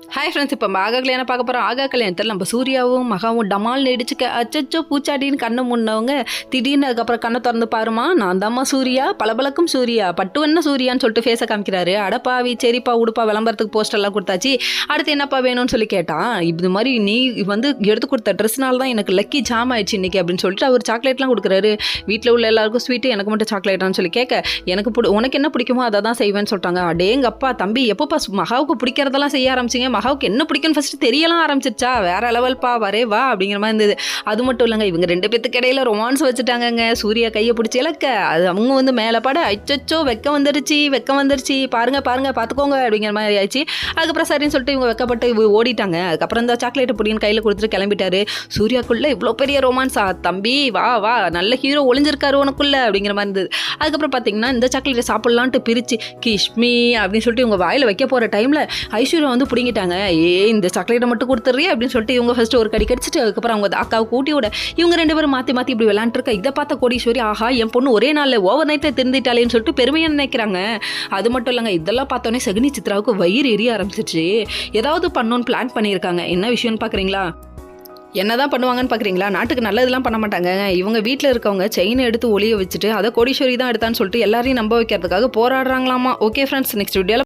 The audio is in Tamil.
ஹாய் ஃப்ரெண்ட்ஸ், இப்போ ஆகா கல்யாணம் பார்க்க போகிறோம். ஆகா கல்யாணத்தில் நம்ம சூர்யாவும் மகாவும் டமால் நடிச்சுக்க அச்சச்சோ பூச்சாட்டின்னு கண்ணை முன்னவங்க திடீர்னு அதுக்கப்புறம் கண்ணை திறந்து பாருமா, நான் தாம்மா சூர்யா, பளபளக்கும் சூர்யா, பட்டுவண்ண சூர்யான்னு சொல்லிட்டு ஃபேஸை காமிக்கிறாரு. அடப்பாவி சரிப்பா உடுப்பா விளம்பரத்துக்கு போஸ்டர்லாம் கொடுத்தாச்சு, அடுத்து என்னப்பா வேணும்னு சொல்லி கேட்டான். இது மாதிரி நீ எடுத்து கொடுத்த ட்ரெஸ்னால தான் எனக்கு லக்கி ஜாம் ஆயிடுச்சு இன்னைக்கு அப்படின்னு சொல்லிட்டு அவர் சாக்லேட்லாம் கொடுக்குறாரு. வீட்டில் உள்ள எல்லாருக்கும் ஸ்வீட்டு, எனக்கு மட்டும் சாக்லேட்டான்னு சொல்லி கேட்க, எனக்கு உனக்கு என்ன பிடிக்குமோ அதை தான் செய்வேன்னு சொல்லிட்டாங்க. அடேங்கப்பா தம்பி, எப்போப்பா மகாவுக்கு பிடிக்கிறதெல்லாம் செய்ய ஆரம்பிச்சிங்க, மகாவுக்கு என்ன பிடிக்கும்னு ஃபர்ஸ்ட் தெரியலாம் ஆரம்பிச்சிருச்சா, வேற லெவல்ப்பா, வரே வா அப்படிங்கிற மாதிரி இருந்தது. அது மட்டும் இல்லைங்க, இவங்க 2 பேத்துக்கு இடையில ரொமான்ஸ் வச்சுட்டாங்கங்க. சூர்யா கையை பிடிச்சி இலக்க, அது அவங்க மேலே பட அச்சச்சோ வெக்கம் வந்துருச்சு பாருங்க பார்த்துக்கோங்க அப்படிங்கிற மாதிரி ஆயிடுச்சு. அதுக்கப்புறம் சரின்னு சொல்லிட்டு இவங்க வெக்கப்பட்டு ஓடிட்டாங்க. அதுக்கப்புறம் இந்த சாக்லேட் புடின்னு கையில் கொடுத்துட்டு கிளம்பிட்டாரு. சூர்யாக்குள்ள இவ்வளோ பெரிய ரொமான்ஸா தம்பி, வா நல்ல ஹீரோ ஒளிஞ்சிருக்காரு உனக்குள்ள அப்படிங்கிற மாதிரி இருந்தது. அதுக்கப்புறம் பார்த்தீங்கன்னா இந்த சாக்லேட்டை சாப்பிட்லான்ட்டு பிரித்து கிஷ்மி அப்படின்னு சொல்லிட்டு இவங்க வாயில் வைக்க போகிற டைமில் ஐஸ்வர்யா பிடிங்கிட்டாங்க. இந்த சாக்லேட்டை மட்டும் கொடுத்துட்றீ அப்படின்னு சொல்லிட்டு இவங்க ஃபர்ஸ்ட் ஒரு கடி கடிச்சிட்டு அதுக்கப்புறம் அவங்க அக்காவை கூட்டி விட இவங்க 2 பேரும் மாற்றி இப்படி விளையாண்டுருக்கா. இதை பார்த்த கோடீஸ்வரி, ஆஹா என் பொண்ணு ஒரே நாளில் ஓவர் நைட்டில் திருந்திட்டாலேன்னு சொல்லிட்டு பெருமையாக நினைக்கிறாங்க. அது மட்டும் இல்லைங்க, இதெல்லாம் பார்த்தோன்னே சகுனி சித்ராவுக்கு வயிறு எரிய ஆரம்பிச்சிச்சு. ஏதாவது பண்ணணும்னு பிளான் பண்ணியிருக்காங்க. என்ன விஷயம்னு பார்க்குறீங்களா? என்னதான் பண்ணுவாங்கன்னு பார்க்குறீங்களா? நாட்டுக்கு நல்லதெல்லாம் பண்ண மாட்டாங்க. இவங்க வீட்டில் இருக்கவங்க செயினை எடுத்து ஒளிய வச்சுட்டு அதை கோடீஸ்வரி தான் எடுத்தான்னு சொல்லிட்டு எல்லாரையும் நம்ப வைக்கிறதுக்காக போராடுறாங்களாமா. ஓகே ஃப்ரெண்ட்ஸ், நெக்ஸ்ட் வீடியோவில்